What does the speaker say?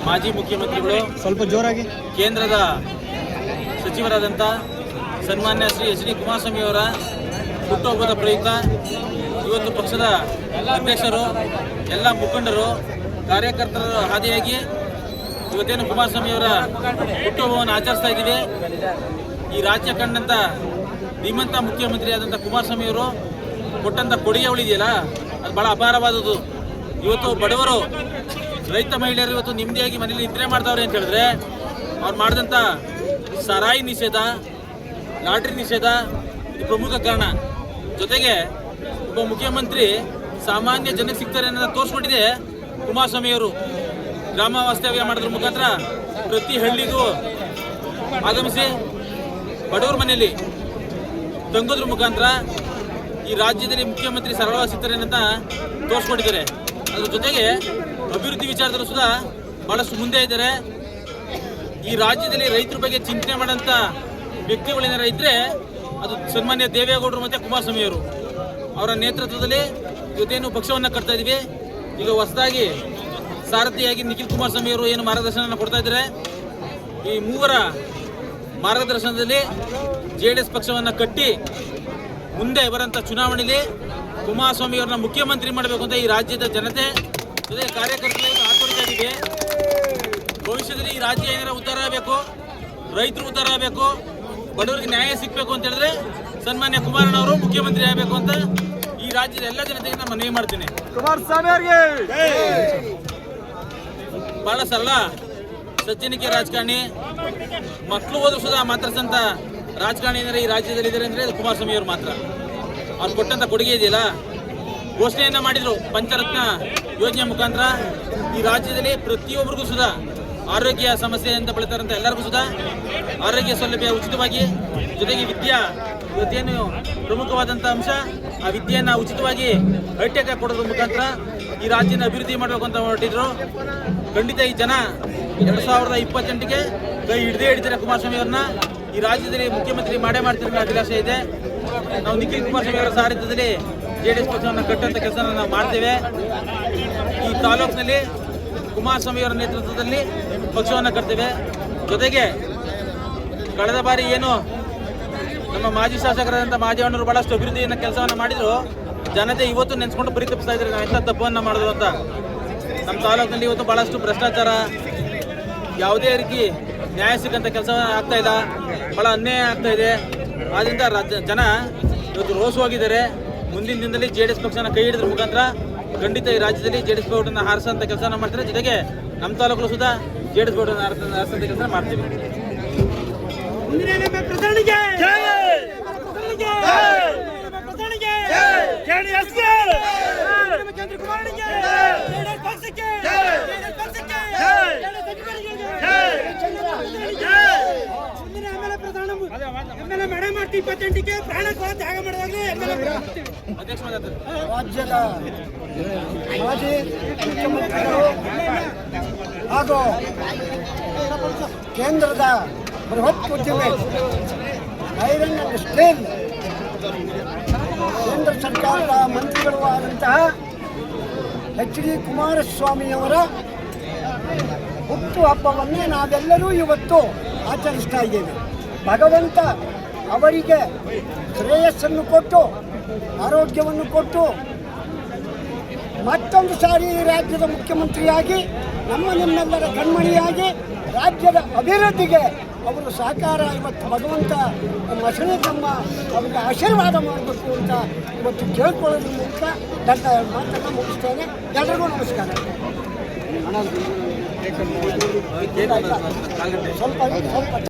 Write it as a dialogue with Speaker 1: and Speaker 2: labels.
Speaker 1: ಮಾಜಿ ಮುಖ್ಯಮಂತ್ರಿಗಳು
Speaker 2: ಸ್ವಲ್ಪ ಜೋರಾಗಿ
Speaker 1: ಕೇಂದ್ರದ ಸಚಿವರಾದಂಥ ಸನ್ಮಾನ್ಯ ಶ್ರೀ ಎಚ್ ಡಿ ಕುಮಾರಸ್ವಾಮಿ ಅವರ ಹುಟ್ಟುಹಬ್ಬದ ಪ್ರಯುಕ್ತ ಇವತ್ತು ಪಕ್ಷದ ಅಧ್ಯಕ್ಷರು ಎಲ್ಲ ಮುಖಂಡರು ಕಾರ್ಯಕರ್ತರ ಹಾದಿಯಾಗಿ ಇವತ್ತೇನು ಕುಮಾರಸ್ವಾಮಿ ಅವರ ಹುಟ್ಟುಹಬ್ಬವನ್ನು ಆಚರಿಸ್ತಾ ಇದ್ದೀವಿ. ಈ ರಾಜ್ಯ ಕಂಡಂಥ ಧೀಮಂತ ಮುಖ್ಯಮಂತ್ರಿ ಆದಂಥ ಕುಮಾರಸ್ವಾಮಿ ಅವರು ಕೊಟ್ಟಂಥ ಕೊಡುಗೆ ಉಳಿದೆಯಲ್ಲ ಅದು ಭಾಳ ಅಪಾರವಾದದ್ದು. ಇವತ್ತು ಬಡವರು ರೈತ ಮಹಿಳೆಯರು ಇವತ್ತು ನೆಮ್ಮದಿಯಾಗಿ ಮನೇಲಿ ನಿದ್ರೆ ಮಾಡ್ತಾವ್ರೆ ಅಂತ ಹೇಳಿದ್ರೆ ಅವ್ರು ಮಾಡಿದಂಥ ಸಾರಾಯಿ ನಿಷೇಧ, ಲಾಟ್ರಿ ನಿಷೇಧ ಇದು ಪ್ರಮುಖ ಕಾರಣ. ಜೊತೆಗೆ ಒಬ್ಬ ಮುಖ್ಯಮಂತ್ರಿ ಸಾಮಾನ್ಯ ಜನಕ್ಕೆ ಸಿಗ್ತಾರೆ ಅನ್ನೋದನ್ನ ತೋರಿಸ್ಕೊಟ್ಟಿದೆ ಕುಮಾರಸ್ವಾಮಿಯವರು. ಗ್ರಾಮ ವಾಸ್ತವ್ಯ ಮಾಡೋದ್ರ ಮುಖಾಂತರ ಪ್ರತಿ ಹಳ್ಳಿಗೂ ಆಗಮಿಸಿ ಬಡವರ ಮನೆಯಲ್ಲಿ ತಂಗೋದ್ರ ಮುಖಾಂತರ ಈ ರಾಜ್ಯದಲ್ಲಿ ಮುಖ್ಯಮಂತ್ರಿ ಸರಳವಾಗಿ ಸಿಗ್ತಾರೆ ಅಂತ ತೋರಿಸ್ಕೊಟ್ಟಿದ್ದಾರೆ. ಅದ್ರ ಜೊತೆಗೆ ಅಭಿವೃದ್ಧಿ ವಿಚಾರದಲ್ಲೂ ಸುಧಾ ಭಾಳಷ್ಟು ಮುಂದೆ ಇದ್ದಾರೆ. ಈ ರಾಜ್ಯದಲ್ಲಿ ರೈತರ ಬಗ್ಗೆ ಚಿಂತನೆ ಮಾಡೋಂಥ ವ್ಯಕ್ತಿಗಳೇನಾರ ಇದ್ದರೆ ಅದು ಸನ್ಮಾನ್ಯ ದೇವೇಗೌಡರು ಮತ್ತು ಕುಮಾರಸ್ವಾಮಿಯವರು. ಅವರ ನೇತೃತ್ವದಲ್ಲಿ ಇವತ್ತೇನು ಪಕ್ಷವನ್ನು ಕಟ್ತಾ ಇದ್ದೀವಿ. ಈಗ ಹೊಸದಾಗಿ ಸಾರಥಿಯಾಗಿ ನಿಖಿಲ್ ಕುಮಾರಸ್ವಾಮಿಯವರು ಏನು ಮಾರ್ಗದರ್ಶನ ಕೊಡ್ತಾ ಇದ್ದಾರೆ. ಈ ಮೂವರ ಮಾರ್ಗದರ್ಶನದಲ್ಲಿ JDS ಪಕ್ಷವನ್ನು ಕಟ್ಟಿ ಮುಂದೆ ಬರೋಂಥ ಚುನಾವಣೆಯಲ್ಲಿ ಕುಮಾರಸ್ವಾಮಿಯವ್ರನ್ನ ಮುಖ್ಯಮಂತ್ರಿ ಮಾಡಬೇಕು ಅಂತ ಈ ರಾಜ್ಯದ ಜನತೆ ಜೊತೆ ಕಾರ್ಯಕರ್ತರಿಗೆ ಆತೋರಿಸ್ತಾ ಇದ್ದೀವಿ. ಭವಿಷ್ಯದಲ್ಲಿ ಈ ರಾಜ್ಯ ಏನಾರ ಉದ್ಧಾರ ಆಗಬೇಕು, ರೈತರು ಉದ್ಧಾರ ಆಗಬೇಕು, ಬಡವರಿಗೆ ನ್ಯಾಯ ಸಿಗಬೇಕು ಅಂತ ಹೇಳಿದ್ರೆ ಸನ್ಮಾನ್ಯ ಕುಮಾರಣ್ಣವರು ಮುಖ್ಯಮಂತ್ರಿ ಆಗಬೇಕು ಅಂತ ಈ ರಾಜ್ಯದ ಎಲ್ಲ ಜನತೆಗೆ ನಾನು ಮನವಿ ಮಾಡ್ತೀನಿ.
Speaker 2: ಕುಮಾರಸ್ವಾಮಿ ಅವರಿಗೆ
Speaker 1: ಬಹಳ ಸರಳ ಸಜ್ಜನಿಕೆ ರಾಜಕಾರಣಿ, ಮಕ್ಕಳು ಹೋದ್ರು ಸುಧಾ ಮಾತಾಡ್ಸಂತ ರಾಜಕಾರಣಿ ಏನಾರ ಈ ರಾಜ್ಯದಲ್ಲಿ ಇದ್ದಾರೆ ಅಂದರೆ ಅದು ಕುಮಾರಸ್ವಾಮಿ ಅವರು ಮಾತ್ರ. ಅವ್ರು ಕೊಟ್ಟಂಥ ಕೊಡುಗೆ ಇದೆಯಲ್ಲ, ಘೋಷಣೆಯನ್ನು ಮಾಡಿದರು ಪಂಚರತ್ನ ಯೋಜನೆ ಮುಖಾಂತರ ಈ ರಾಜ್ಯದಲ್ಲಿ ಪ್ರತಿಯೊಬ್ಬರಿಗೂ ಸುಧಾ ಆರೋಗ್ಯ ಸಮಸ್ಯೆ ಅಂತ ಬಳತಾರಂತ ಎಲ್ಲರಿಗೂ ಸುಧಾ ಆರೋಗ್ಯ ಸೌಲಭ್ಯ ಉಚಿತವಾಗಿ, ಜೊತೆಗೆ ವಿದ್ಯಾ ಇವತ್ತೇನು ಪ್ರಮುಖವಾದಂಥ ಅಂಶ, ಆ ವಿದ್ಯೆಯನ್ನು ಉಚಿತವಾಗಿ ಹೈಟೆಕ್ ಕೊಡೋದ್ರ ಮುಖಾಂತರ ಈ ರಾಜ್ಯನ ಅಭಿವೃದ್ಧಿ ಮಾಡಬೇಕು ಅಂತ ಹೊರಟಿದ್ರು. ಖಂಡಿತ ಈ ಜನ 2028ಗೆ ಕೈ ಹಿಡಿದಿದ್ದಾರೆ ಕುಮಾರಸ್ವಾಮಿ ಅವ್ರನ್ನ. ಈ ರಾಜ್ಯದಲ್ಲಿ ಮುಖ್ಯಮಂತ್ರಿ ಮಾಡೇ ಮಾಡ್ತಿರೋ ಅಭಿಲಾಷೆ ಇದೆ. ನಾವು ನಿಖಿಲ್ ಕುಮಾರಸ್ವಾಮಿ ಅವರ ಸಾರಥ್ಯದಲ್ಲಿ JDS ಪಕ್ಷವನ್ನು ಕಟ್ಟುವಂಥ ಕೆಲಸ ನಾವು ಮಾಡ್ತೇವೆ. ಈ ತಾಲೂಕಿನಲ್ಲಿ ಕುಮಾರಸ್ವಾಮಿ ಅವರ ನೇತೃತ್ವದಲ್ಲಿ ಪಕ್ಷವನ್ನು ಕಟ್ತೇವೆ. ಜೊತೆಗೆ ಕಳೆದ ಬಾರಿ ಏನು ನಮ್ಮ ಮಾಜಿ ಶಾಸಕರಾದಂಥ ಮಾದೇವಣ್ಣವರು ಭಾಳಷ್ಟು ಅಭಿವೃದ್ಧಿಯನ್ನು ಕೆಲಸವನ್ನು ಮಾಡಿದ್ರು. ಜನತೆ ಇವತ್ತು ನೆನೆಸ್ಕೊಂಡು ಪರಿತಪಿಸ್ತಾ ಇದ್ದಾರೆ ನಾವು ಎಂಥ ತಪ್ಪನ್ನು ಮಾಡಿದ್ರು ಅಂತ. ನಮ್ಮ ತಾಲೂಕಿನಲ್ಲಿ ಇವತ್ತು ಭಾಳಷ್ಟು ಭ್ರಷ್ಟಾಚಾರ, ಯಾವುದೇ ರೀತಿ ನ್ಯಾಯ ಸಿಕ್ಕಂಥ ಕೆಲಸ ಆಗ್ತಾ ಇಲ್ಲ, ಭಾಳ ಅನ್ಯಾಯ ಆಗ್ತಾ ಇದೆ. ಆದ್ದರಿಂದ ಜನ ಇವತ್ತು ರೋಸವಾಗಿದ್ದಾರೆ. ಮುಂದಿನ ದಿನದಲ್ಲಿ JDS ಪಕ್ಷನ ಕೈ ಹಿಡಿದ್ರ ಮುಖಾಂತರ ಖಂಡಿತ ಈ ರಾಜ್ಯದಲ್ಲಿ JDS ಪಕ್ಷವನ್ನು ಹಾರಿಸೋಂಥ ಕೆಲಸ ಮಾಡ್ತಾರೆ. ಜೊತೆಗೆ ನಮ್ಮ ತಾಲೂಕು ಸುಧಾ JDS ಪಕ್ಷವನ್ನು ಹಾರಿಸೋಂಥ ಕೆಲಸ ಮಾಡ್ತೀವಿ.
Speaker 3: ರಾಜ್ಯದ ಮಾಜಿ ಮುಖ್ಯಮಂತ್ರಿಗಳು ಹಾಗೂ ಕೇಂದ್ರದ ಬೃಹತ್ ಉದ್ಯಮಿ ಐರನ್ ಅಂಡ್ ಸ್ಟೀಲ್ ಕೇಂದ್ರ ಸರ್ಕಾರದ ಮಂತ್ರಿಗಳು ಆದಂತಹ HD ಕುಮಾರಸ್ವಾಮಿಯವರ ಹುಟ್ಟುಹಬ್ಬವನ್ನೇ ನಾವೆಲ್ಲರೂ ಇವತ್ತು ಆಚರಿಸ್ತಾ ಇದ್ದೇವೆ. ಭಗವಂತ ಅವರಿಗೆ ಶ್ರೇಯಸ್ಸನ್ನು ಕೊಟ್ಟು, ಆರೋಗ್ಯವನ್ನು ಕೊಟ್ಟು, ಮತ್ತೊಂದು ಸಾರಿ ರಾಜ್ಯದ ಮುಖ್ಯಮಂತ್ರಿಯಾಗಿ ನಿಮ್ಮೆಲ್ಲರ ಕಣ್ಮಣಿಯಾಗಿ ರಾಜ್ಯದ ಅಭಿವೃದ್ಧಿಗೆ ಅವರು ಸಹಕಾರ ಇವತ್ತು ಭಗವಂತ ಮಸಣೆ ತಮ್ಮ ಅವರಿಗೆ ಆಶೀರ್ವಾದ ಮಾಡಬೇಕು ಅಂತ ಇವತ್ತು ಕೇಳ್ಕೊಳ್ಳೋದ್ರ ಮೂಲಕ ನನ್ನ ಮಾತನ್ನು ಮುಗಿಸ್ತೇನೆ. ಎಲ್ಲರಿಗೂ ನಮಸ್ಕಾರ. ಸ್ವಲ್ಪ